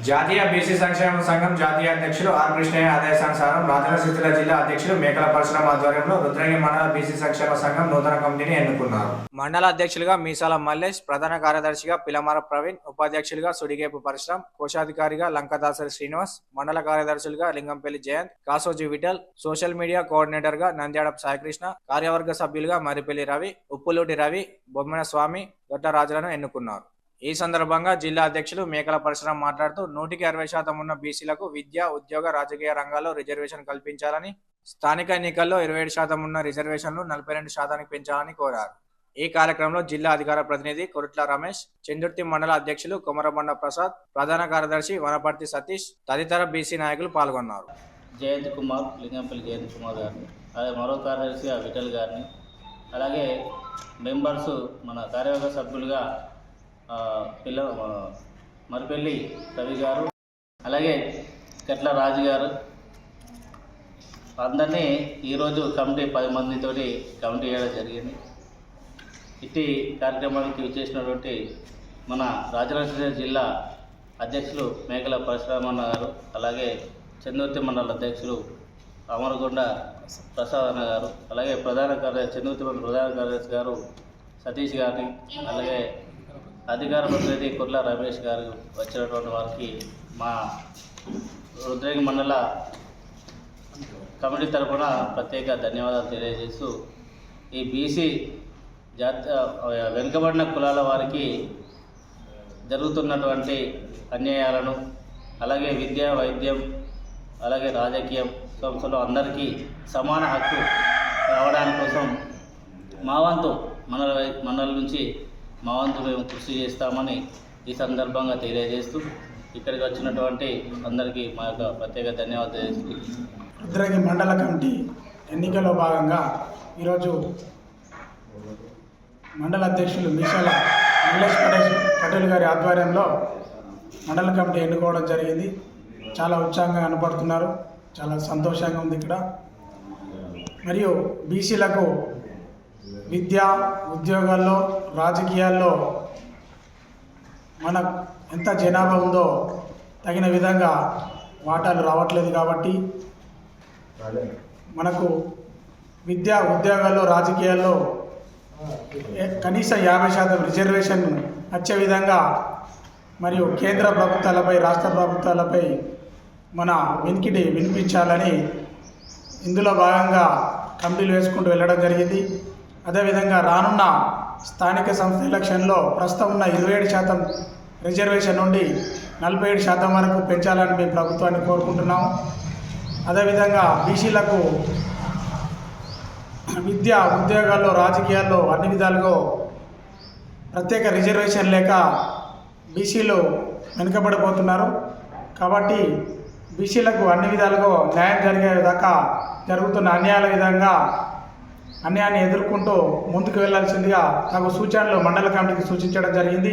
జాతీయ బీసీ సంక్షేమ సంఘం జాతీయ అధ్యక్షులు ఆర్ కృష్ణయ్య ఆదేశానుసారం రాజన్న సిరిసిల్ల జిల్లా అధ్యక్షులు మేకల పరశురామ ఆధ్వర్యంలో రుద్రంగి మండల బీసీ సంక్షేమ సంఘం నూతన కమిటీని ఎన్నుకున్నారు. మండల అధ్యక్షులుగా మీసాల మల్లేష్, ప్రధాన కార్యదర్శిగా పిలమర ప్రవీణ్, ఉపాధ్యక్షులుగా సుడిగేపు పరశురాం, కోశాధికారిగా లంకదాసరి శ్రీనివాస్, మండల కార్యదర్శులుగా Lingampalli Jayant, Kasoji Vithal, social media coordinator గా నంద్యాడపు సాయికృష్ణ, కార్యవర్గ సభ్యులుగా మరిపల్లి రవి, ఉప్పులూటి రవి, బొమ్మన స్వామి, దొట్టరాజులను ఎన్నుకున్నారు. ఈ సందర్భంగా జిల్లా అధ్యక్షులు మేకల పరశురాం మాట్లాడుతూ 100% ఉన్న బీసీలకు విద్య, ఉద్యోగ, రాజకీయ రంగాల్లో రిజర్వేషన్ కల్పించాలని, స్థానిక ఎన్నికల్లో 27% ఉన్న రిజర్వేషన్లు 42% పెంచాలని కోరారు. ఈ కార్యక్రమంలో జిల్లా అధికార ప్రతినిధి కొరుట్ల రమేష్, చెందుర్తి మండల అధ్యక్షులు కొమరబండ ప్రసాద్, ప్రధాన కార్యదర్శి వనపర్తి సతీష్ తదితర బీసీ నాయకులు పాల్గొన్నారు. జయంత్ కుమార్, లింగంపల్లి జయంత్ కుమార్ గారిని, అలాగే మరో కార్యదర్శి విఠల్ గారిని, అలాగే మెంబర్స్ మన కార్యవర్గ సభ్యులుగా మరిపల్లి రవి గారు, అలాగే కట్ల రాజు గారు, అందరినీ ఈరోజు కమిటీ 10 మందితోటి కమిటీ చేయడం జరిగింది. ఇట్టి కార్యక్రమానికి విచ్చేసినటువంటి మన రాజరాజేశ్వరి జిల్లా అధ్యక్షులు మేకల పరశురామన్న గారు, అలాగే చందుర్తి మండల అధ్యక్షులు అమరగొండ ప్రసాద్ అన్న గారు, అలాగే చందుర్తి మండల ప్రధాన కార్యదర్శి గారు సతీష్ గారిని, అలాగే అధికార ప్రతినిధి కుర్ల రమేష్ గారు వచ్చినటువంటి వారికి మా రుద్రంగి మండల కమిటీ తరఫున ప్రత్యేక ధన్యవాదాలు తెలియజేస్తూ, ఈ బీసీ వెనుకబడిన కులాల వారికి జరుగుతున్నటువంటి అన్యాయాలను, అలాగే విద్య, వైద్యం, అలాగే రాజకీయం సంస్థలో అందరికీ సమాన హక్కు రావడానికి కోసం మా వంతు మండల నుంచి మా వంతు మేము కృషి చేస్తామని ఈ సందర్భంగా తెలియజేస్తూ, ఇక్కడికి వచ్చినటువంటి అందరికీ మా యొక్క ప్రత్యేక ధన్యవాదాలు తెలియజేస్తూ, రుద్రంగి మండల కమిటీ ఎన్నికల్లో భాగంగా ఈరోజు మండల అధ్యక్షులు మీసాల మల్లేష్ పటేల్ గారి ఆధ్వర్యంలో మండల కమిటీ ఎన్నుకోవడం జరిగింది. చాలా ఉత్సాహంగా కనపడుతున్నారు, చాలా సంతోషంగా ఉంది ఇక్కడ. మరియు బీసీలకు విద్య, ఉద్యోగాల్లో, రాజకీయాల్లో మన ఎంత జనాభా ఉందో తగిన విధంగా వాటాలు రావట్లేదు. కాబట్టి మనకు విద్య, ఉద్యోగాల్లో, రాజకీయాల్లో కనీసం 50% రిజర్వేషన్ వచ్చే విధంగా మరియు కేంద్ర ప్రభుత్వాలపై, రాష్ట్ర ప్రభుత్వాలపై మన వినికిడి వినిపించాలని ఇందులో భాగంగా కమిటీలు వేసుకుంటూ వెళ్ళడం జరిగింది. అదేవిధంగా రానున్న స్థానిక సంస్థ ఎలక్షన్లో ప్రస్తుతం ఉన్న 27% రిజర్వేషన్ నుండి 47% వరకు పెంచాలని మేము ప్రభుత్వాన్ని కోరుకుంటున్నాము. అదేవిధంగా బీసీలకు విద్య, ఉద్యోగాల్లో, రాజకీయాల్లో అన్ని విధాలుగా ప్రత్యేక రిజర్వేషన్ లేక బీసీలు వెనుకబడిపోతున్నారు. కాబట్టి బీసీలకు అన్ని విధాలుగా న్యాయం జరిగే దాకా జరుగుతున్న అన్యాయాన్ని ఎదుర్కొంటూ ముందుకు వెళ్లాల్సిందిగా తగు సూచనలు మండల కమిటీకి సూచించడం జరిగింది.